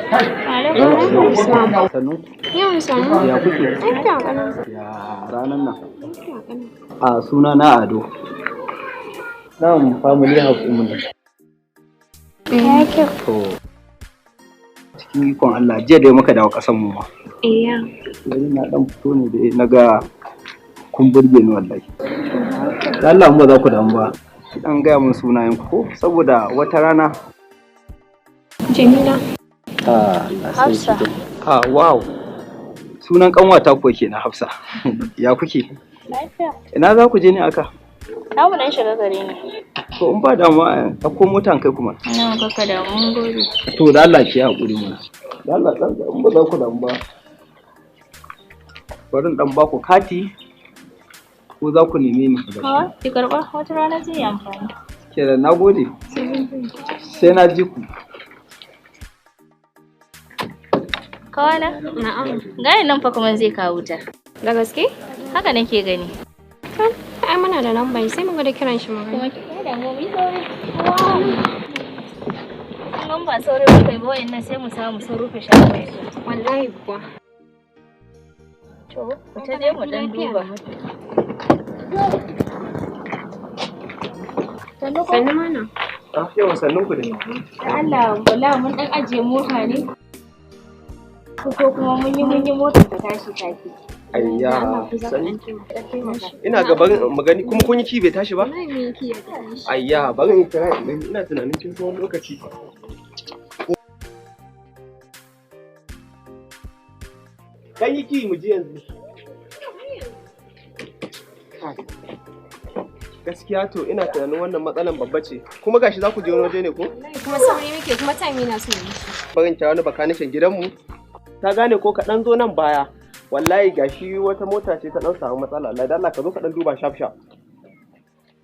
Alaikum salam. Sannu. Yawan sanu. Ya kuke? Lafiya kana. Ya ranan nan. Lafiya kana. A suna na Ado. Nan family house ɗin mu ne. Ya kyau. To cikin ikon Allah jiya dai muka dawo ƙasan mu ma. Iya. Yanzu na dan fito ne da naga kun burge ni wallahi. Da Allah mu ba za ku damu ba. Dan gaya mun sunayen ku ko saboda wata rana. Jamila. Hafsa. Wow. Sunan kanwata ko kenan Hafsa. Ya kuke? Lafiya. Ina za ku je ne aka? Na mu dan shiga gare ni. To in ba damuwa ɗauko motan kai kuma. Ina kaka da mun gode. To da Allah ki haƙuri mana. Da Allah dan in ba za ku damu ba. Bari in dan ba ku kati ko za ku neme ni. Hawa, ki karba wata rana zai yi amfani. Kenan nagode. Sai na ji ku. Kawana? Na'am. Gani nan fa kuma zai kawo ta. Da gaske? Haka nake gani. To, ai muna da lambar sai mu ga da kiran shi magana. Kuma ki da mu yi sauri. Kun ba sauri ba kai ba wayannan sai mu samu sun rufe shagon. Wallahi kuwa. To, ku ta je mu dan duba. Sannu mana. Yawan sannun ku da. Da Allah, wallahi mun dan ajiye mota ne. Ko kuma mun yi motar ta tashi take. Ayya, ina ga barin magani kuma kun yi ki bai tashi ba? Wallahi me yake ya tashi. Ayya, barin in kira ina tunanin kin so lokaci. Kan yi ki mu ji yanzu. Gaskiya to ina tunanin wannan matsalan babba ce. Kuma gashi za ku je wani waje ne ko? Kuma sauri muke kuma time yana so yi. Barin kira wani bakanikin gidanmu. Ta gane ko ka dan zo nan baya. Wallahi gashi wata mota ce ta dan samu matsala. Allah dan Allah ka zo ka dan duba shaf shaf.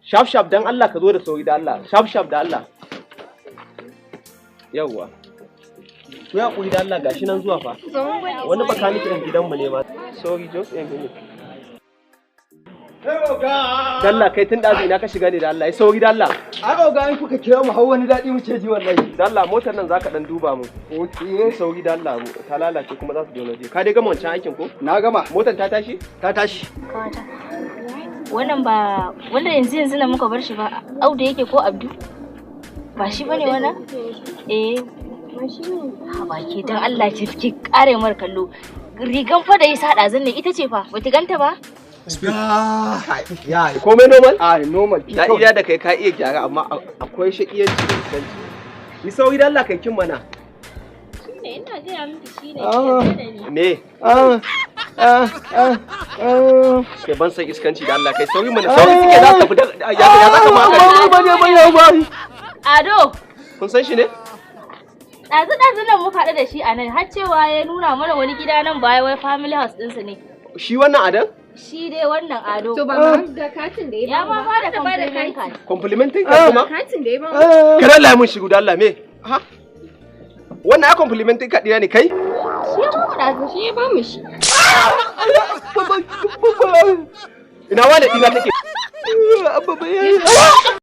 Shaf shaf dan Allah ka zo da sauri da Allah. Shaf shaf da Allah. Yawwa. Ku ya kuri da Allah gashi nan zuwa fa. Wani bakanikin gidanmu ne ma. Sorry just a minute. Dalla kai tun ɗazu ina ka shiga ne da Allah, ya sauri da Allah. Aka ga in kuka kira mu har wani daɗi muke ji wallahi. Da Allah motar nan zaka dan duba mu. Okay. Sauri da Allah ta lalace kuma za su je waje. Ka dai gama wancan aikin ko? Na gama. Motar ta tashi? Ta tashi. Kawata. Wannan yanzu na muka bar shi ba. Audu yake ko Abdu? Ba shi bane wannan? Eh. Ba shi ne. Ha baki dan Allah ki kare mar kallo. Rigan fa da ya sada zanne ita ce fa. Bata ganta ba? Ya, Komai normal? normal. Na ida da kai ka iya gyara amma akwai shakiyanci da kanci. Ni sauri da Allah kai kin mana. Shine ina ga miki shine da ni. Me? Ke ban san iskanci da Allah kai sauri mana sauri suke za ka fita ya za ka magana. Ado, Kun san shi ne? ɗazu nan mu faɗa da shi a nan har cewa ya nuna mana wani gida nan baya wai family house ɗinsa ne. Shi wannan adan? Shi dai wannan Ado. To ba ma da katin da Ya ma ba da compliment kai. card. Complimenting ka kuma? Katin da ya ba. Kada Allah mun shigo da Allah me? Ha? Wannan ya complimenting ka dina ne kai? Shi ya ba da shi ya ba mu shi. Ina wani dina take?